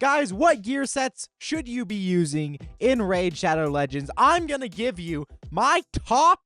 Guys, what gear sets should you be using in Raid Shadow Legends? I'm going to give you my top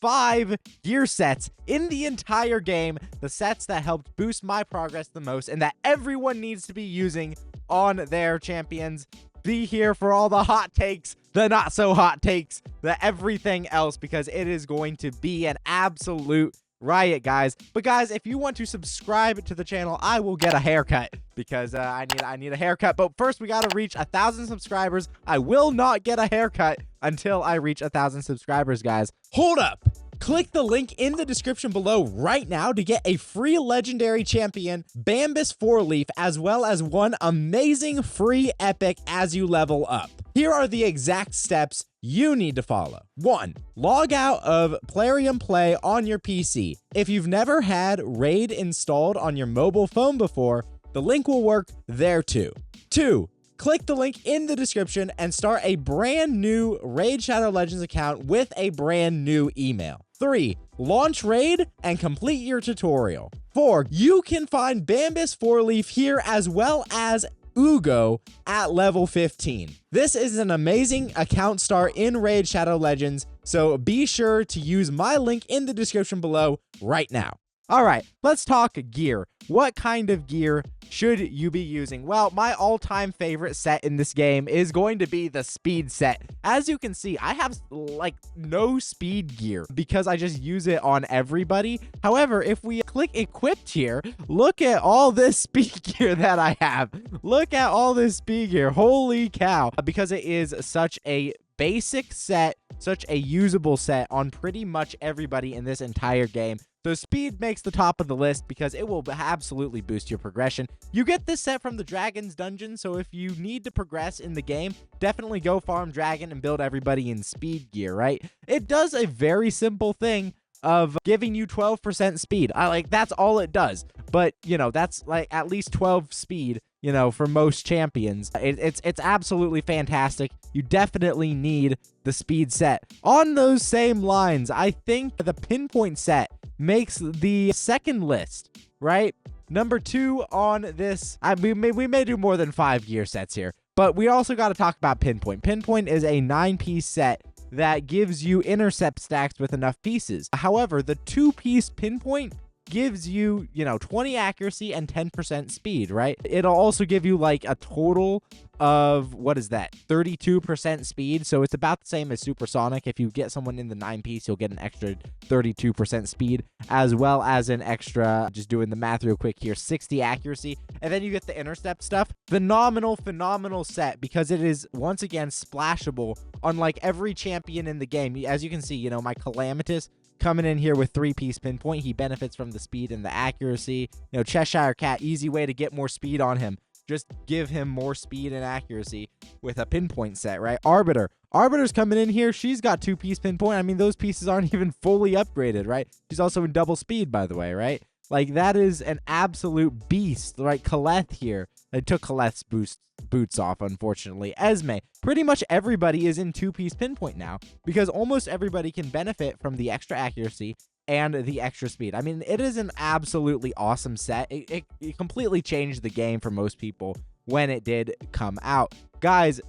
5 gear sets in the entire game, the sets that helped boost my progress the most and that everyone needs to be using on their champions. Be here for all the hot takes, the not so hot takes, the everything else, because it is going to be an absolute riot, guys. But guys, if you want to subscribe to the channel, I will get a haircut because I need a haircut. But first, we got to reach 1,000 subscribers. I will not get a haircut until I reach 1,000 subscribers, guys. Hold up. Click the link in the description below right now to get a free legendary champion, Bambus 4-leaf, as well as one amazing free epic as you level up. Here are the exact steps you need to follow. 1. Log out of Plarium Play on your PC. If you've never had Raid installed on your mobile phone before, the link will work there too. 2. Click the link in the description and start a brand new Raid Shadow Legends account with a brand new email. 3. Launch Raid and complete your tutorial. 4. You can find Bambus 4-leaf here as well as Ugo at level 15. This is an amazing account start in Raid Shadow Legends, so be sure to use my link in the description below right now. All right, let's talk gear. What kind of gear should you be using? Well, my all-time favorite set in this game is going to be the speed set. As you can see, I have like no speed gear because I just use it on everybody. However, if we click equipped here, look at all this speed gear that I have. Look at all this speed gear. Holy cow. Because it is such a basic set, such a usable set on pretty much everybody in this entire game. So speed makes the top of the list because it will absolutely boost your progression. You get this set from the Dragon's Dungeon, so if you need to progress in the game, definitely go farm Dragon and build everybody in speed gear, right? It does a very simple thing of giving you 12% speed. That's all it does. But, you know, that's like at least 12 speed, you know, for most champions. It's absolutely fantastic. You definitely need the speed set. On those same lines, I think the pinpoint set makes the second list, right? Number 2 on this. We may do more than 5 gear sets here, but we also got to talk about pinpoint. Pinpoint is a 9-piece set that gives you intercept stacks with enough pieces. However, the 2-piece pinpoint gives you, 20 accuracy and 10% speed, right? It'll also give you like a total of, 32% speed. So it's about the same as supersonic. If you get someone in the 9-piece, you'll get an extra 32% speed, as well as an extra, just doing the math real quick here, 60 accuracy. And then you get the intercept stuff. Phenomenal set because it is, once again, splashable on like every champion in the game. As you can see, my Calamitous coming in here with 3-piece pinpoint. He benefits from the speed and the accuracy. Cheshire Cat, easy way to get more speed on him. Just give him more speed and accuracy with a pinpoint set, right? Arbiter's coming in here. She's got 2-piece pinpoint. I mean, those pieces aren't even fully upgraded, right? She's also in double speed, by the way, right? Like, that is an absolute beast, right? Kaleth here. I took Kaleth's boots off, unfortunately. Esme. Pretty much everybody is in 2-piece pinpoint now because almost everybody can benefit from the extra accuracy and the extra speed. I mean, it is an absolutely awesome set. It completely changed the game for most people when it did come out. Guys,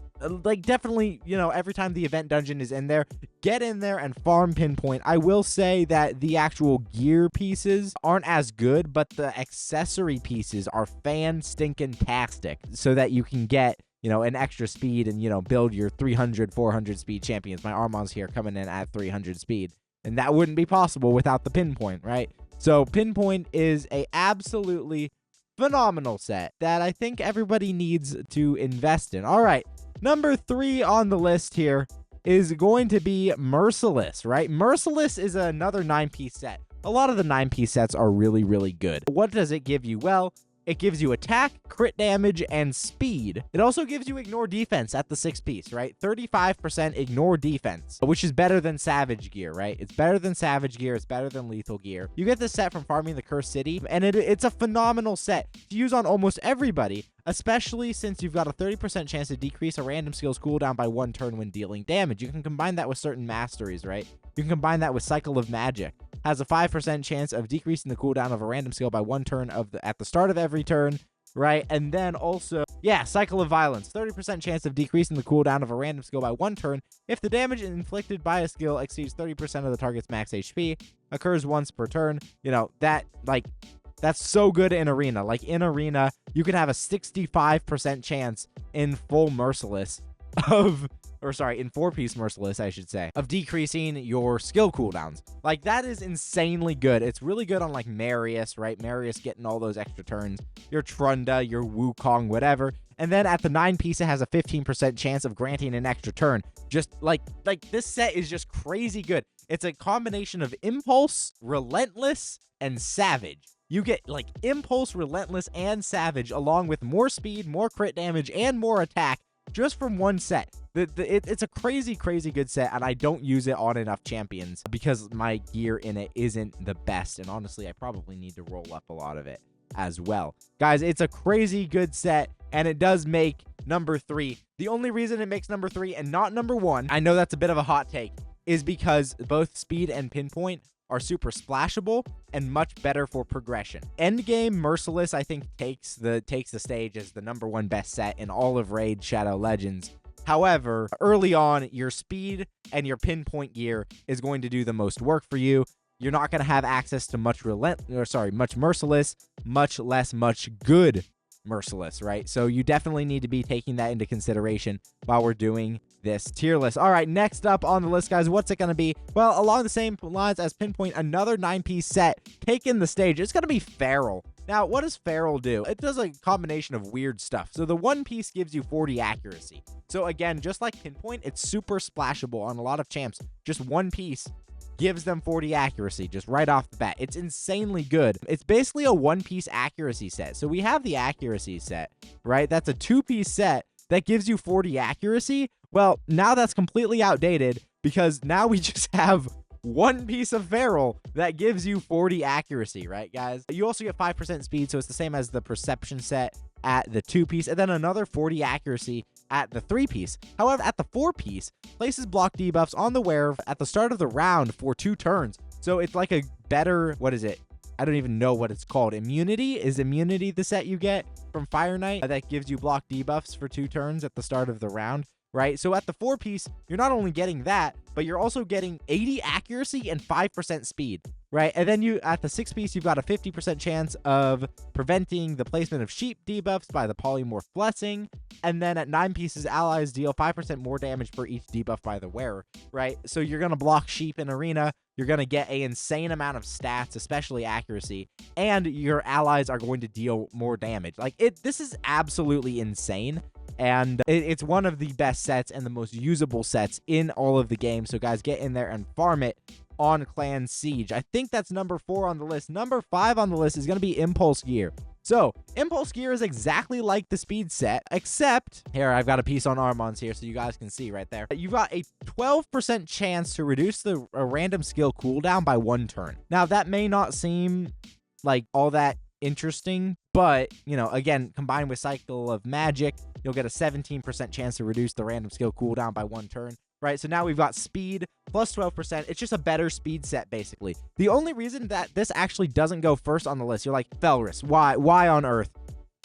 definitely, every time the event dungeon is in there, get in there and farm pinpoint. I will say that the actual gear pieces aren't as good, but the accessory pieces are fan-stinkin-tastic so that you can get, an extra speed and, build your 300, 400 speed champions. My Armand's here coming in at 300 speed. And that wouldn't be possible without the pinpoint, right? So pinpoint is a absolutely phenomenal set that I think everybody needs to invest in. All right, number 3 on the list here is going to be Merciless, right? Merciless is another 9-piece set. A lot of the 9-piece sets are really, really good. What does it give you? Well, it gives you attack, crit damage, and speed. It also gives you ignore defense at the 6-piece, right? 35% ignore defense, which is better than Savage Gear, right? It's better than Savage Gear. It's better than Lethal Gear. You get this set from farming the Cursed City, and it's a phenomenal set to use on almost everybody, especially since you've got a 30% chance to decrease a random skill's cooldown by 1 turn when dealing damage. You can combine that with certain masteries, right? You can combine that with Cycle of Magic. Has a 5% chance of decreasing the cooldown of a random skill by 1 turn at the start of every turn. right? And then also, yeah, Cycle of Violence, 30% chance of decreasing the cooldown of a random skill by 1 turn if the damage inflicted by a skill exceeds 30% of the target's max HP, occurs once per turn. You know, that's so good in Arena. Like, in Arena, you can have a 65% chance in full Merciless in 4-piece Merciless, I should say, of decreasing your skill cooldowns. Like, that is insanely good. It's really good on, like, Marius, right? Marius getting all those extra turns. Your Trunda, your Wukong, whatever. And then at the 9-piece, it has a 15% chance of granting an extra turn. Just, like, this set is just crazy good. It's a combination of Impulse, Relentless, and Savage. You get, like, Impulse, Relentless, and Savage, along with more speed, more crit damage, and more attack, just from one set. It's a crazy, crazy good set, and I don't use it on enough champions because my gear in it isn't the best, and honestly, I probably need to roll up a lot of it as well. Guys, it's a crazy good set, and it does make number 3. The only reason it makes number 3 and not number 1, I know that's a bit of a hot take, is because both speed and pinpoint are super splashable and much better for progression. Endgame Merciless, I think, takes the stage as the number 1 best set in all of Raid Shadow Legends. However, early on, your speed and your pinpoint gear is going to do the most work for you. You're not going to have access to much Merciless, much less much good Merciless, right? So you definitely need to be taking that into consideration while we're doing this tier list. All right, next up on the list, guys, what's it going to be? Well, along the same lines as Pinpoint, another 9-piece set taking the stage. It's going to be Feral. Now, what does Feral do? It does a combination of weird stuff. So the 1-piece gives you 40 accuracy. So again, just like Pinpoint, it's super splashable on a lot of champs. Just 1 piece gives them 40 accuracy just right off the bat. It's insanely good. It's basically a 1-piece accuracy set. So we have the accuracy set, right? That's a 2-piece set that gives you 40 accuracy. Well, now that's completely outdated because now we just have 1 piece of Feral that gives you 40 accuracy, right, guys? You also get 5% speed, so it's the same as the Perception set at the 2-piece, and then another 40 accuracy at the 3-piece. However, at the 4-piece, places block debuffs on the wearer at the start of the round for 2 turns. So it's like a better, what is it? I don't even know what it's called. Immunity? Is Immunity the set you get from Fire Knight that gives you block debuffs for 2 turns at the start of the round? Right? So at the 4-piece, you're not only getting that, but you're also getting 80 accuracy and 5% speed, right? And then you at the 6-piece, you've got a 50% chance of preventing the placement of sheep debuffs by the Polymorph Blessing. And then at 9 pieces, allies deal 5% more damage for each debuff by the wearer, right? So you're going to block sheep in Arena. You're going to get an insane amount of stats, especially accuracy, and your allies are going to deal more damage. Like, this is absolutely insane. And it's one of the best sets and the most usable sets in all of the games. So guys, get in there and farm it on Clan Siege. I think that's number 4 on the list. Number 5 on the list is going to be Impulse Gear. So Impulse Gear is exactly like the speed set, except here I've got a piece on Armand's here so you guys can see right there. You've got a 12% chance to reduce a random skill cooldown by 1 turn. Now that may not seem like all that interesting, but, you know, again, combined with Cycle of Magic, you'll get a 17% chance to reduce the random skill cooldown by 1 turn, right? So now we've got speed plus 12%. It's just a better speed set, basically. The only reason that this actually doesn't go first on the list, you're like, Felrus, why on earth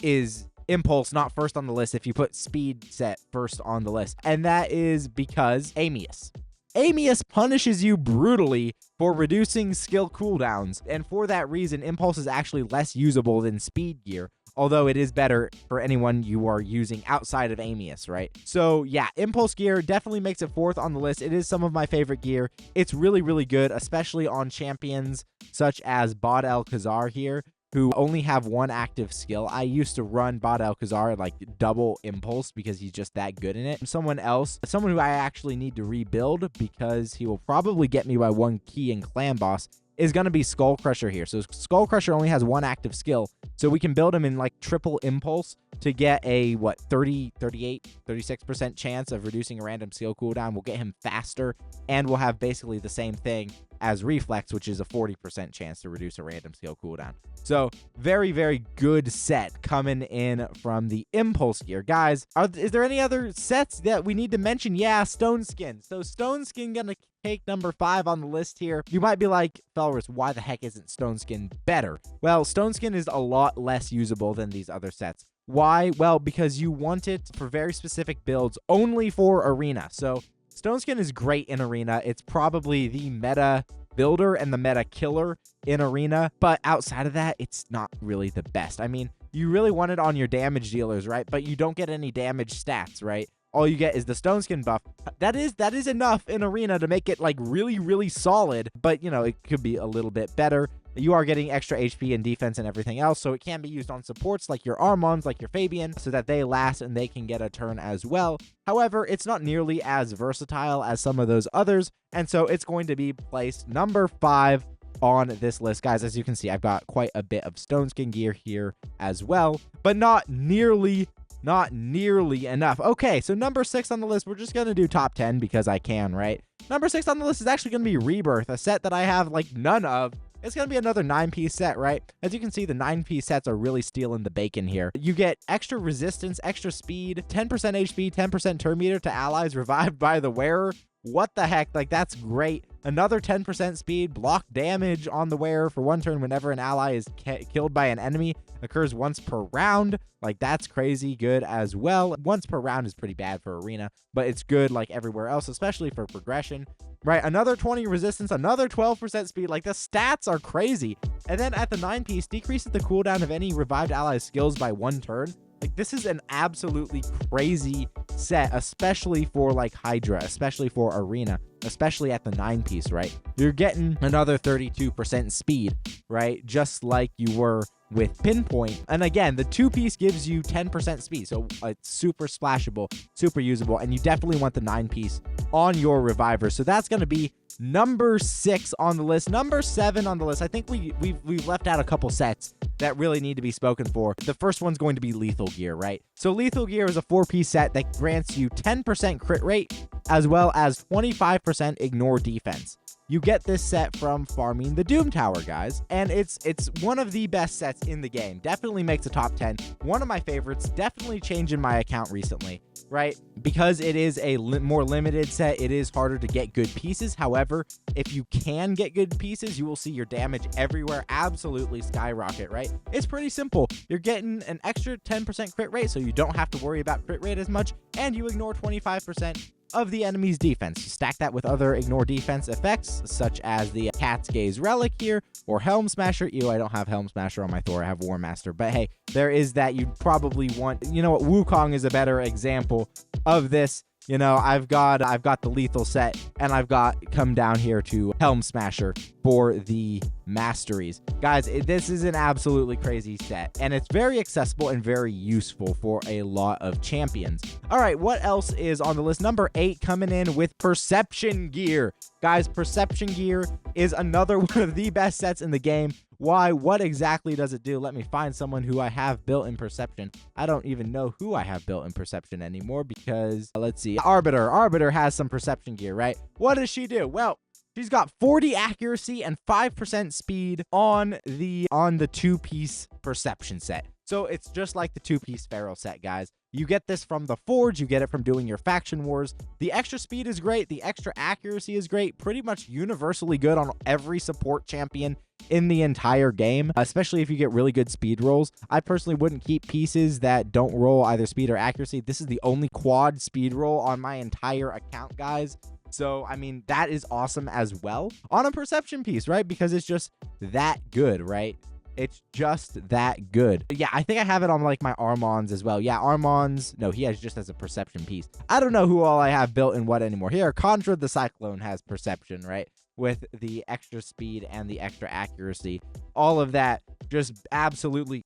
is Impulse not first on the list if you put speed set first on the list? And that is because Amius. Amius punishes you brutally for reducing skill cooldowns, and for that reason, Impulse is actually less usable than Speed Gear, although it is better for anyone you are using outside of Amius, right? So yeah, Impulse Gear definitely makes it 4th on the list. It is some of my favorite gear. It's really, really good, especially on champions such as Bod El Khazar here, who only have 1 active skill. I used to run Bod El Khazar like double Impulse because he's just that good in it. Someone who I actually need to rebuild because he will probably get me by 1 key in Clan Boss is going to be Skull Crusher here. So Skull Crusher only has 1 active skill, so we can build him in like triple Impulse to get a, 36% chance of reducing a random skill cooldown. We'll get him faster, and we'll have basically the same thing as reflex, which is a 40% chance to reduce a random skill cooldown. So very, very good set coming in from the Impulse Gear. Guys, is there any other sets that we need to mention? Yeah, Stone Skin. So Stone Skin gonna take number 5 on the list here. You might be like, Felrus, why the heck isn't Stone Skin better? Well, Stone Skin is a lot less usable than these other sets. Why? Well, because you want it for very specific builds only for Arena. So Stone Skin is great in Arena. It's probably the meta builder and the meta killer in Arena, but outside of that, it's not really the best. I mean, you really want it on your damage dealers, right? But you don't get any damage stats, right? All you get is the Stone Skin buff. That is enough in Arena to make it like really, really solid, but you know, it could be a little bit better. You are getting extra HP and defense and everything else, so it can be used on supports like your Armons, like your Fabian, so that they last and they can get a turn as well. However, it's not nearly as versatile as some of those others, and so it's going to be placed number 5 on this list. Guys, as you can see, I've got quite a bit of Stone Skin gear here as well, but not nearly enough. Okay, so number 6 on the list, we're just gonna do top 10 because I can, right? Number 6 on the list is actually gonna be Rebirth, a set that I have like none of. It's going to be another 9-piece set, right? As you can see, the 9-piece sets are really stealing the bacon here. You get extra resistance, extra speed, 10% HP, 10% turn meter to allies revived by the wearer. What the heck? Like, that's great. Another 10% speed, block damage on the wearer for 1 turn whenever an ally is killed by an enemy. Occurs once per round. Like, that's crazy good as well. Once per round is pretty bad for Arena, but it's good like everywhere else, especially for progression. Right, another 20 resistance, another 12% speed. Like, the stats are crazy. And then at the 9-piece, decreases the cooldown of any revived ally's skills by 1 turn. Like, this is an absolutely crazy set, especially for like Hydra, especially for Arena, especially at the 9-piece, right? You're getting another 32% speed, right? Just like you were with Pinpoint. And again, the 2-piece gives you 10% speed, so it's super splashable, super usable, and you definitely want the 9-piece on your Reviver. So that's going to be number 6 on the list. Number 7 on the list, I think we've left out a couple sets that really need to be spoken for. The first one's going to be Lethal Gear, right? So Lethal Gear is a 4-piece set that grants you 10% crit rate as well as 25% ignore defense. You get this set from farming the Doom Tower, guys, and it's one of the best sets in the game. Definitely makes a top 10. One of my favorites, definitely changing my account recently, right? Because it is a more limited set, it is harder to get good pieces. However, if you can get good pieces, you will see your damage everywhere absolutely skyrocket, right? It's pretty simple. You're getting an extra 10% crit rate, so you don't have to worry about crit rate as much, and you ignore 25% of the enemy's defense. You stack that with other ignore defense effects, such as the Cat's Gaze Relic here, or Helm Smasher. Ew, I don't have Helm Smasher on my Thor, I have War Master. But hey, there is that. You'd probably want, you know what, Wukong is a better example of this. You know, I've got the lethal set, and I've got come down here to Helm Smasher for the masteries. Guys, this is an absolutely crazy set, and it's very accessible and very useful for a lot of champions. All right, what else is on the list? Number 8 coming in with Perception Gear. Guys, Perception Gear is another one of the best sets in the game. Why? What exactly does it do? Let me find someone who I have built in Perception. I don't even know who I have built in Perception anymore because, let's see, Arbiter. Arbiter has some Perception Gear, right? What does she do? Well, she's got 40 accuracy and 5% speed on the 2-piece Perception set. So it's just like the 2-piece Pharaoh set, guys. You get this from the Forge, you get it from doing your faction wars. The extra speed is great, the extra accuracy is great, pretty much universally good on every support champion in the entire game, especially if you get really good speed rolls. I personally wouldn't keep pieces that don't roll either speed or accuracy. This is the only quad speed roll on my entire account, guys. So, I mean, that is awesome as well on a Perception piece, right? Because it's just that good, right? It's just that good. But yeah, I think I have it on like my Armons as well. Yeah, Armons. No, he has just as a Perception piece. I don't know who all I have built in what anymore. Here, Contra the Cyclone has Perception, right? With the extra speed and the extra accuracy. All of that just absolutely,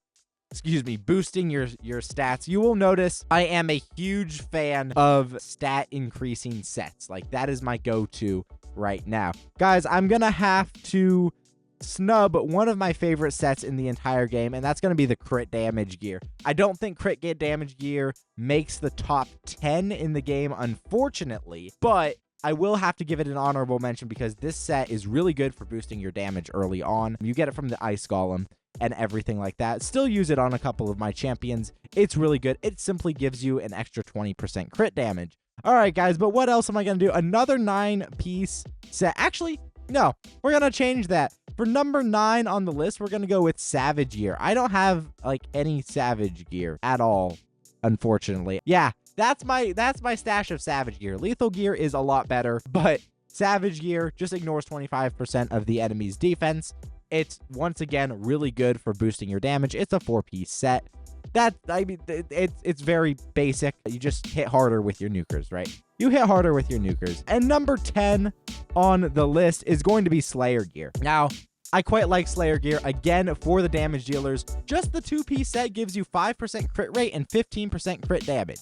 boosting your stats. You will notice I am a huge fan of stat increasing sets. Like, that is my go-to right now. Guys, I'm gonna have to snub one of my favorite sets in the entire game, and that's going to be the crit damage gear. I don't think crit damage gear makes the top 10 in the game, unfortunately, but I will have to give it an honorable mention because this set is really good for boosting your damage early on. You get it from the Ice Golem and everything like that. Still use it on a couple of my champions. It's really good. It simply gives you an extra 20% crit damage. All right, guys, but what else am I going to do? Another 9-piece set. Actually, no, we're going to change that. For number 9 on the list, we're going to go with Savage Gear. I don't have, like, any Savage Gear at all, unfortunately. Yeah, that's my stash of Savage Gear. Lethal Gear is a lot better, but Savage Gear just ignores 25% of the enemy's defense. It's, once again, really good for boosting your damage. It's a 4-piece set. It's very basic. You just hit harder with your nukers, right? You hit harder with your nukers. And number 10 on the list is going to be Slayer Gear. Now, I quite like Slayer Gear. Again, for the damage dealers, just the 2-piece set gives you 5% crit rate and 15% crit damage.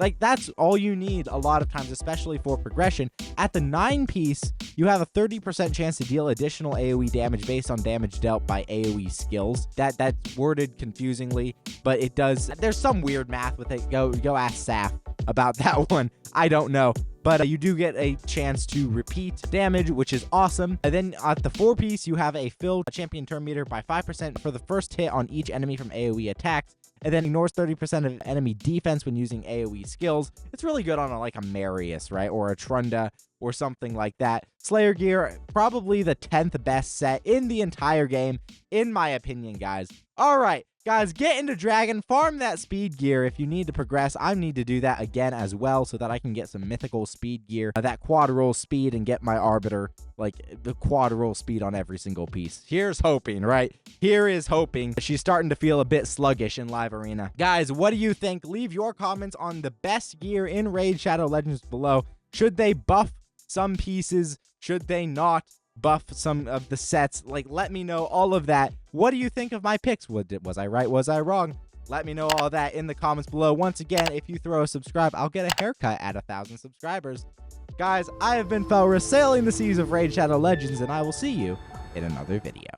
Like, that's all you need a lot of times, especially for progression. At the 9-piece, you have a 30% chance to deal additional AoE damage based on damage dealt by AoE skills. That's worded confusingly, but it does. There's some weird math with it. Go ask Saf about that one. I don't know. But you do get a chance to repeat damage, which is awesome. And then at the 4-piece, you have a filled champion turn meter by 5% for the first hit on each enemy from AoE attacks. And then ignores 30% of enemy defense when using AoE skills. It's really good on like a Marius, right? Or a Trunda or something like that. Slayer Gear, probably the 10th best set in the entire game, in my opinion, guys. All right, guys, get into Dragon, farm that speed gear. If you need to progress, I need to do that again as well so that I can get some mythical speed gear, that quad roll speed, and get my Arbiter, like the quad roll speed on every single piece. Here's hoping, right? Here is hoping. She's starting to feel a bit sluggish in Live Arena. Guys, what do you think? Leave your comments on the best gear in Raid Shadow Legends below. Should they buff some pieces? Should they not buff some of the sets? Like, let me know all of that. What do you think of my picks? Was I right? Was I wrong? Let me know all that in the comments below. Once again, if you throw a subscribe, I'll get a haircut at 1,000 subscribers. Guys, I have been Felrus, sailing the seas of Raid Shadow Legends, and I will see you in another video.